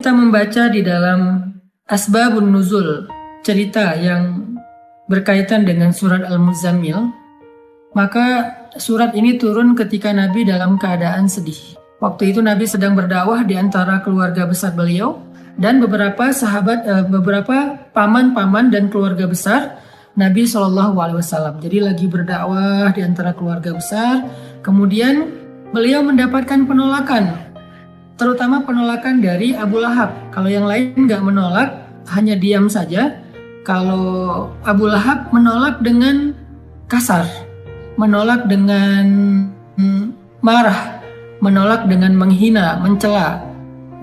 Kita membaca di dalam Asbabun Nuzul, cerita yang berkaitan dengan surat Al-Muzammil, maka surat ini turun ketika Nabi dalam keadaan sedih. Waktu itu Nabi sedang berdakwah di antara keluarga besar beliau dan beberapa paman-paman dan keluarga besar Nabi SAW. Jadi lagi berdakwah di antara keluarga besar, kemudian beliau mendapatkan penolakan. Terutama penolakan dari Abu Lahab. Kalau yang lain nggak menolak, hanya diam saja. Kalau Abu Lahab menolak dengan kasar, menolak dengan marah, menolak dengan menghina, mencela.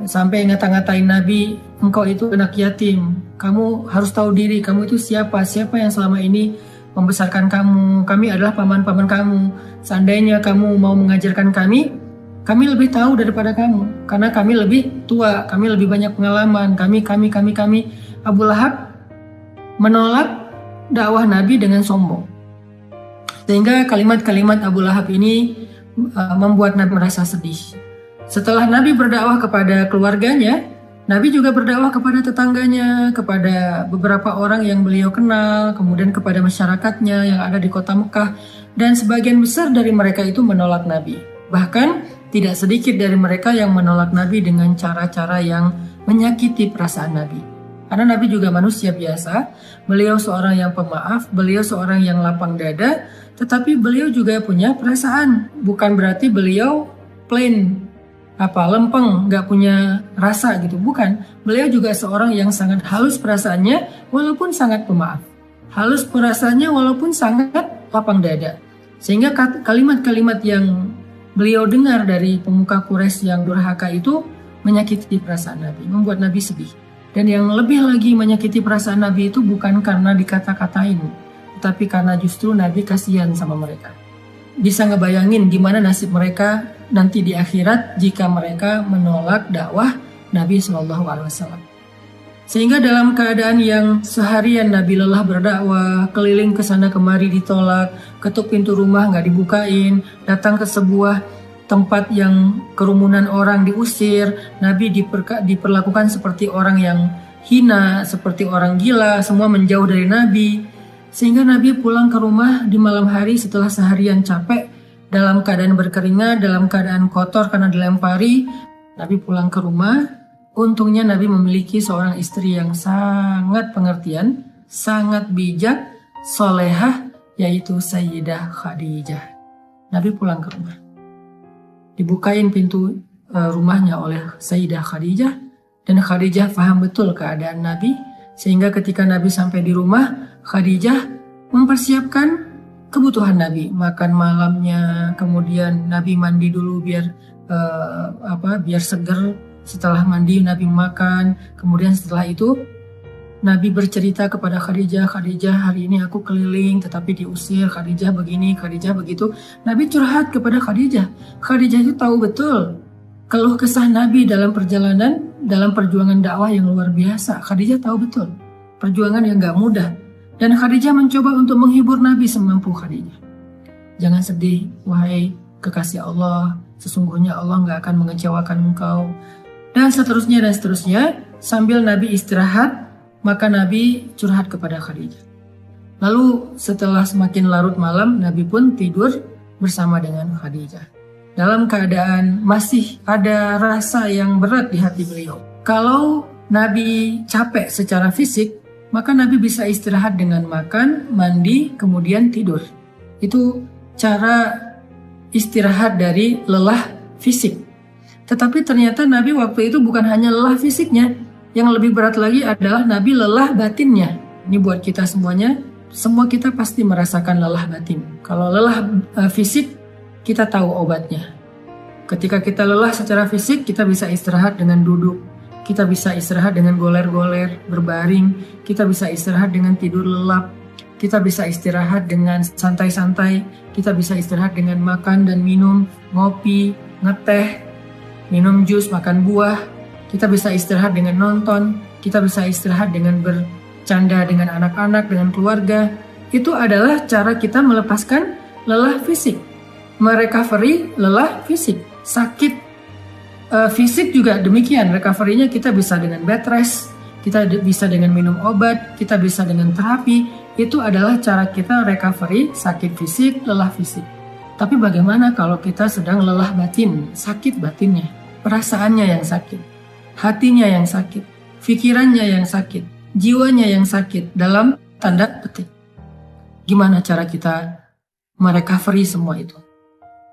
Sampai ngata-ngatain Nabi, engkau itu anak yatim, kamu harus tahu diri, kamu itu siapa yang selama ini membesarkan kamu, kami adalah paman-paman kamu. Seandainya kamu mau mengajarkan kami lebih tahu daripada kamu, karena kami lebih tua, kami lebih banyak pengalaman, kami. Abu Lahab menolak dakwah Nabi dengan sombong. Sehingga kalimat-kalimat Abu Lahab ini membuat Nabi merasa sedih. Setelah Nabi berdakwah kepada keluarganya, Nabi juga berdakwah kepada tetangganya, kepada beberapa orang yang beliau kenal, kemudian kepada masyarakatnya yang ada di kota Mekah, dan sebagian besar dari mereka itu menolak Nabi. Bahkan tidak sedikit dari mereka yang menolak Nabi dengan cara-cara yang menyakiti perasaan Nabi. Karena Nabi juga manusia biasa, beliau seorang yang pemaaf, beliau seorang yang lapang dada, tetapi beliau juga punya perasaan. Bukan berarti beliau plain, lempeng, nggak punya rasa gitu. Bukan, beliau juga seorang yang sangat halus perasaannya, walaupun sangat pemaaf. Halus perasaannya walaupun sangat lapang dada. Sehingga kalimat-kalimat yang beliau dengar dari pemuka Quraisy yang durhaka itu menyakiti perasaan Nabi, membuat Nabi sedih. Dan yang lebih lagi menyakiti perasaan Nabi itu bukan karena dikata-katain, tetapi karena justru Nabi kasihan sama mereka. Bisa ngebayangin gimana nasib mereka nanti di akhirat jika mereka menolak dakwah Nabi SAW. Sehingga dalam keadaan yang seharian Nabi lelah berdakwah, keliling ke sana kemari ditolak, ketuk pintu rumah nggak dibukain, datang ke sebuah tempat yang kerumunan orang diusir, Nabi diperlakukan seperti orang yang hina, seperti orang gila, semua menjauh dari Nabi. Sehingga Nabi pulang ke rumah di malam hari setelah seharian capek, dalam keadaan berkeringat, dalam keadaan kotor karena dilempari. Nabi pulang ke rumah. Untungnya Nabi memiliki seorang istri yang sangat pengertian, sangat bijak, solehah, yaitu Sayyidah Khadijah. Nabi pulang ke rumah. Dibukain pintu rumahnya oleh Sayyidah Khadijah, dan Khadijah paham betul keadaan Nabi, sehingga ketika Nabi sampai di rumah, Khadijah mempersiapkan kebutuhan Nabi, makan malamnya, kemudian Nabi mandi dulu biar seger. Setelah mandi Nabi makan, kemudian setelah itu Nabi bercerita kepada Khadijah, Khadijah hari ini aku keliling tetapi diusir, Khadijah begini, Khadijah begitu. Nabi curhat kepada Khadijah. Khadijah itu tahu betul keluh kesah Nabi dalam perjalanan, dalam perjuangan dakwah yang luar biasa. Khadijah tahu betul perjuangan yang gak mudah. Dan Khadijah mencoba untuk menghibur Nabi semampu Khadijah. Jangan sedih, wahai kekasih Allah, sesungguhnya Allah gak akan mengecewakan engkau. Dan seterusnya, sambil Nabi istirahat, maka Nabi curhat kepada Khadijah. Lalu setelah semakin larut malam, Nabi pun tidur bersama dengan Khadijah. Dalam keadaan masih ada rasa yang berat di hati beliau. Kalau Nabi capek secara fisik, maka Nabi bisa istirahat dengan makan, mandi, kemudian tidur. Itu cara istirahat dari lelah fisik. Tetapi ternyata Nabi waktu itu bukan hanya lelah fisiknya, yang lebih berat lagi adalah Nabi lelah batinnya. Ini buat kita semuanya, semua kita pasti merasakan lelah batin. Kalau lelah fisik, kita tahu obatnya. Ketika kita lelah secara fisik, kita bisa istirahat dengan duduk, kita bisa istirahat dengan goler-goler, berbaring, kita bisa istirahat dengan tidur lelap, kita bisa istirahat dengan santai-santai, kita bisa istirahat dengan makan dan minum, ngopi, ngeteh, minum jus, makan buah. Kita bisa istirahat dengan nonton, kita bisa istirahat dengan bercanda dengan anak-anak, dengan keluarga. Itu adalah cara kita melepaskan lelah fisik, merecovery lelah fisik. Sakit Fisik juga demikian, recovery-nya kita bisa dengan bed rest, kita bisa dengan minum obat, kita bisa dengan terapi. Itu adalah cara kita recovery sakit fisik, lelah fisik. Tapi bagaimana kalau kita sedang lelah batin, sakit batinnya, perasaannya yang sakit, hatinya yang sakit, pikirannya yang sakit, jiwanya yang sakit, dalam tanda petik. Gimana cara kita merecovery semua itu?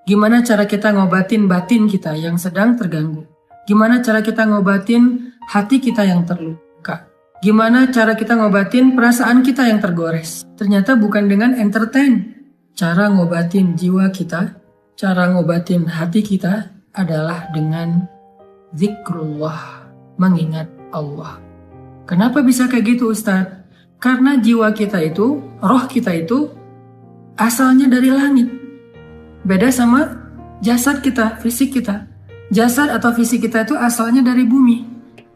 Gimana cara kita ngobatin batin kita yang sedang terganggu? Gimana cara kita ngobatin hati kita yang terluka? Gimana cara kita ngobatin perasaan kita yang tergores? Ternyata bukan dengan entertain. Cara ngobatin jiwa kita, cara ngobatin hati kita adalah dengan zikrullah, mengingat Allah. Kenapa bisa kayak gitu, Ustadz? Karena jiwa kita itu, roh kita itu asalnya dari langit. Beda sama jasad kita, fisik kita. Jasad atau fisik kita itu asalnya dari bumi.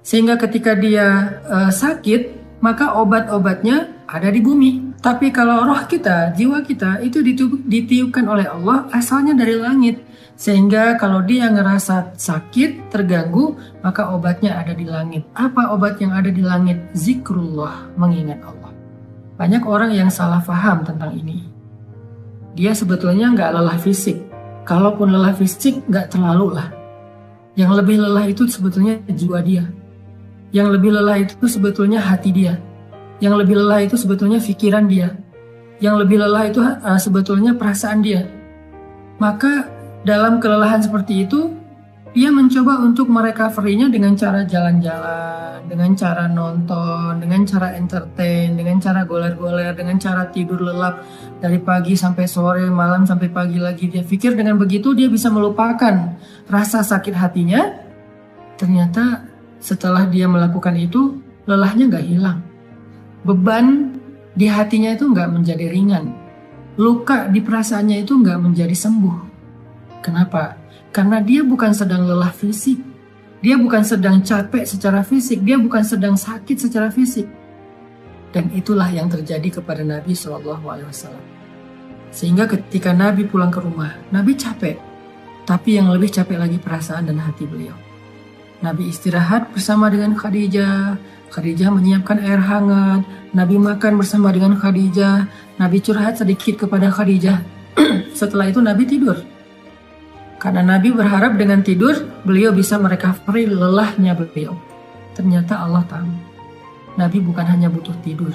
Sehingga ketika dia sakit, maka obat-obatnya ada di bumi. Tapi kalau roh kita, jiwa kita itu ditiupkan oleh Allah asalnya dari langit. Sehingga kalau dia ngerasa sakit, terganggu, maka obatnya ada di langit. Apa obat yang ada di langit? Zikrullah, mengingat Allah. Banyak orang yang salah paham tentang ini. Dia sebetulnya nggak lelah fisik. Kalaupun lelah fisik, nggak terlalu lah. Yang lebih lelah itu sebetulnya jiwa dia. Yang lebih lelah itu sebetulnya hati dia. Yang lebih lelah itu sebetulnya pikiran dia. Yang lebih lelah itu sebetulnya perasaan dia. Maka dalam kelelahan seperti itu, dia mencoba untuk merecovery-nya dengan cara jalan-jalan, dengan cara nonton, dengan cara entertain, dengan cara goler-goler, dengan cara tidur lelap dari pagi sampai sore, malam sampai pagi lagi. Dia pikir dengan begitu dia bisa melupakan rasa sakit hatinya. Ternyata setelah dia melakukan itu, lelahnya gak hilang. Beban di hatinya itu gak menjadi ringan. Luka di perasaannya itu gak menjadi sembuh. Kenapa? Karena dia bukan sedang lelah fisik. Dia bukan sedang capek secara fisik. Dia bukan sedang sakit secara fisik. Dan itulah yang terjadi kepada Nabi SAW. Sehingga ketika Nabi pulang ke rumah, Nabi capek. Tapi yang lebih capek lagi perasaan dan hati beliau. Nabi istirahat bersama dengan Khadijah. Khadijah menyiapkan air hangat. Nabi makan bersama dengan Khadijah. Nabi curhat sedikit kepada Khadijah. Setelah itu Nabi tidur. Karena Nabi berharap dengan tidur, beliau bisa merecovery lelahnya beliau. Ternyata Allah tahu. Nabi bukan hanya butuh tidur.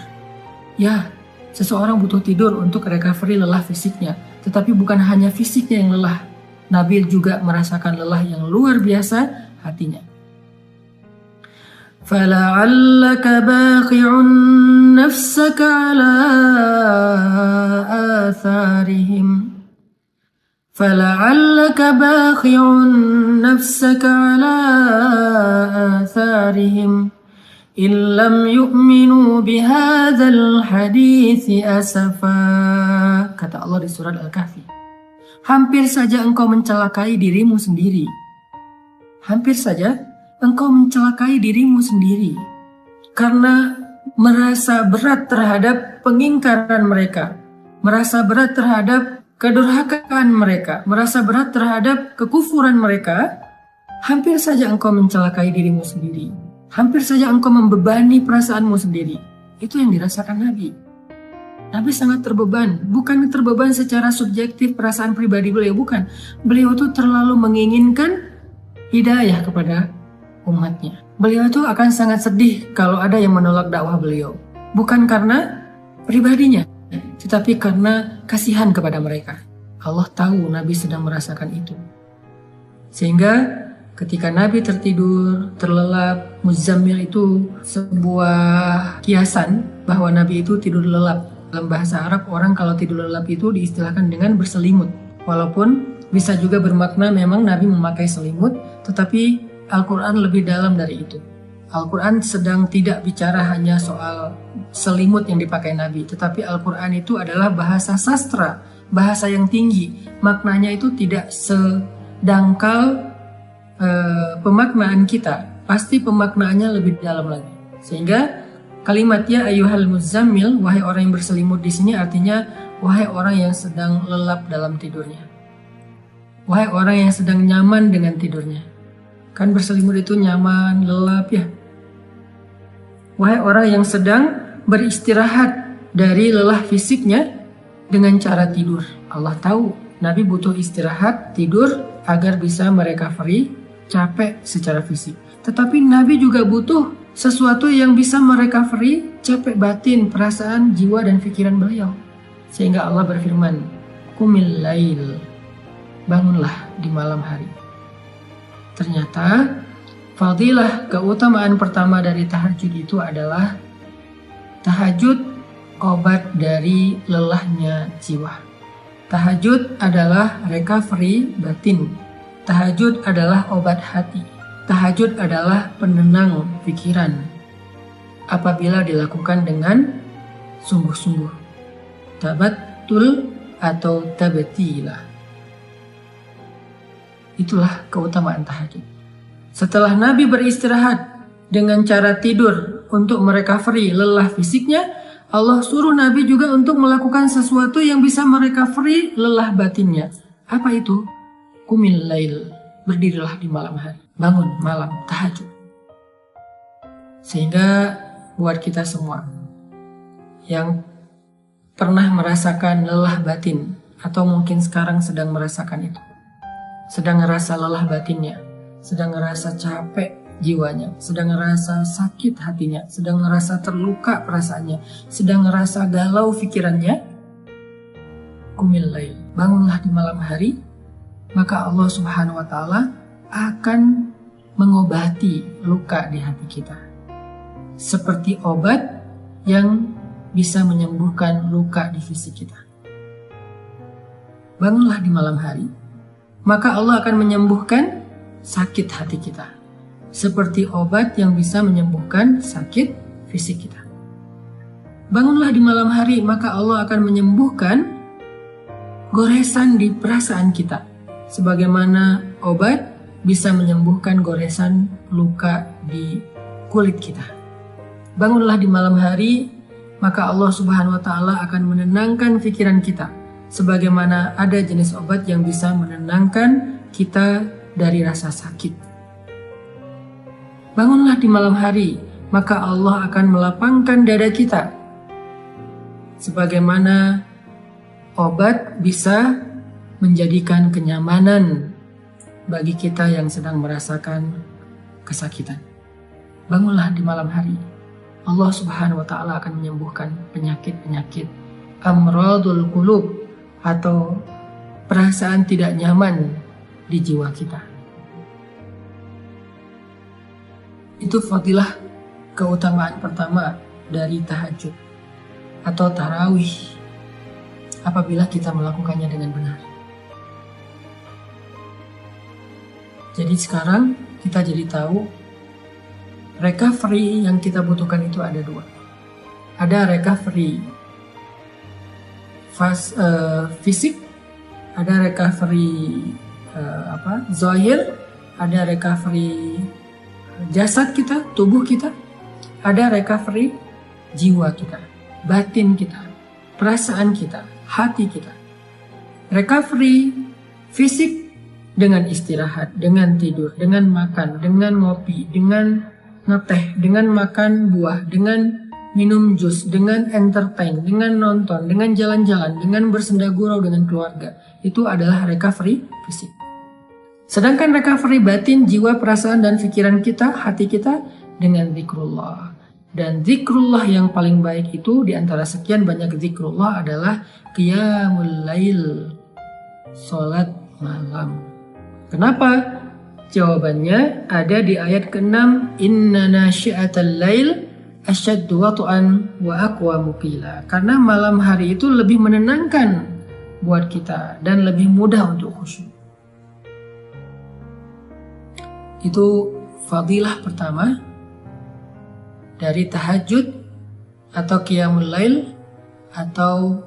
Ya, seseorang butuh tidur untuk recovery lelah fisiknya. Tetapi bukan hanya fisiknya yang lelah. Nabi juga merasakan lelah yang luar biasa hatinya. فَلَعَلَّكَ بَاخِعٌ نَفْسَكَ عَلَىٰ آثَارِهِمْ فَلَعَلَّكَ بَاخِعٌ نَفْسَكَ عَلَىٰ آثَارِهِمْ إِن لَّمْ يُؤْمِنُوا بِهَٰذَا الْحَدِيثِ أَسَفًا. Kata Allah di surat Al-Kahfi. Hampir saja engkau mencelakai dirimu sendiri. Hampir saja engkau mencelakai dirimu sendiri. Karena merasa berat terhadap pengingkaran mereka. Merasa berat terhadap kedurhakaan mereka, merasa berat terhadap kekufuran mereka, hampir saja engkau mencelakai dirimu sendiri. Hampir saja engkau membebani perasaanmu sendiri. Itu yang dirasakan Nabi. Nabi sangat terbeban. Bukan terbeban secara subjektif perasaan pribadi beliau, bukan. Beliau itu terlalu menginginkan hidayah kepada umatnya. Beliau itu akan sangat sedih kalau ada yang menolak dakwah beliau. Bukan karena pribadinya, tetapi karena kasihan kepada mereka. Allah tahu Nabi sedang merasakan itu. Sehingga ketika Nabi tertidur, terlelap, Muzammil itu sebuah kiasan bahwa Nabi itu tidur lelap. Dalam bahasa Arab, orang kalau tidur lelap itu diistilahkan dengan berselimut. Walaupun bisa juga bermakna memang Nabi memakai selimut, tetapi Al-Quran lebih dalam dari itu. Al-Quran sedang tidak bicara hanya soal selimut yang dipakai Nabi, tetapi Al-Quran itu adalah bahasa sastra, bahasa yang tinggi. Maknanya itu tidak sedangkal pemaknaan kita, pasti pemaknaannya lebih dalam lagi. Sehingga kalimatnya ayyuhal muzammil, wahai orang yang berselimut di sini artinya wahai orang yang sedang lelap dalam tidurnya. Wahai orang yang sedang nyaman dengan tidurnya. Kan berselimut itu nyaman, lelap ya. Wahai orang yang sedang beristirahat dari lelah fisiknya dengan cara tidur. Allah tahu Nabi butuh istirahat, tidur agar bisa merecovery capek secara fisik. Tetapi Nabi juga butuh sesuatu yang bisa merecovery capek batin, perasaan, jiwa, dan pikiran beliau. Sehingga Allah berfirman, Qumil lail, bangunlah di malam hari. Ternyata fadilah keutamaan pertama dari tahajud itu adalah tahajud obat dari lelahnya jiwa. Tahajud adalah recovery batin. Tahajud adalah obat hati. Tahajud adalah penenang pikiran apabila dilakukan dengan sungguh-sungguh. Tabattul atau tabatilah. Itulah keutamaan tahajud. Setelah Nabi beristirahat dengan cara tidur untuk merecovery lelah fisiknya, Allah suruh Nabi juga untuk melakukan sesuatu yang bisa merecovery lelah batinnya. Apa itu? Qumil lail, berdirilah di malam hari. Bangun malam, tahajud. Sehingga buat kita semua yang pernah merasakan lelah batin, atau mungkin sekarang sedang merasakan itu, sedang ngerasa lelah batinnya, sedang ngerasa capek jiwanya, sedang ngerasa sakit hatinya, sedang ngerasa terluka perasaannya, sedang ngerasa galau pikirannya, qumil lail, bangunlah di malam hari, maka Allah Subhanahu wa Ta'ala akan mengobati luka di hati kita, seperti obat yang bisa menyembuhkan luka di fisik kita. Bangunlah di malam hari, maka Allah akan menyembuhkan sakit hati kita, seperti obat yang bisa menyembuhkan sakit fisik kita. Bangunlah di malam hari, maka Allah akan menyembuhkan goresan di perasaan kita, sebagaimana obat bisa menyembuhkan goresan luka di kulit kita. Bangunlah di malam hari, maka Allah Subhanahu wa Ta'ala akan menenangkan pikiran kita, sebagaimana ada jenis obat yang bisa menenangkan kita dari rasa sakit. Bangunlah di malam hari, maka Allah akan melapangkan dada kita, sebagaimana obat bisa menjadikan kenyamanan bagi kita yang sedang merasakan kesakitan. Bangunlah di malam hari, Allah Subhanahu wa Ta'ala akan menyembuhkan penyakit-penyakit amradul qulub, atau perasaan tidak nyaman di jiwa kita. Itu fadilah keutamaan pertama dari tahajud atau tarawih apabila kita melakukannya dengan benar. Jadi sekarang kita jadi tahu recovery yang kita butuhkan itu ada dua. Ada recovery fisik, ada recovery zahir, ada recovery jasad kita, tubuh kita, ada recovery jiwa kita, batin kita, perasaan kita, hati kita. Recovery fisik dengan istirahat, dengan tidur, dengan makan, dengan ngopi, dengan ngeteh, dengan makan buah, dengan minum jus, dengan entertain, dengan nonton, dengan jalan-jalan, dengan bersenda gurau dengan keluarga. Itu adalah recovery fisik. Sedangkan recovery batin, jiwa, perasaan, dan pikiran kita, hati kita, dengan zikrullah. Dan zikrullah yang paling baik itu di antara sekian banyak zikrullah adalah qiyamul lail, salat malam. Kenapa? Jawabannya ada di ayat ke-6, inna nasyi'atal lail asyaddu wat'an wa aqwamu qila. Karena malam hari itu lebih menenangkan buat kita dan lebih mudah untuk khusyuk. Itu fadilah pertama dari tahajud atau qiyamul lail atau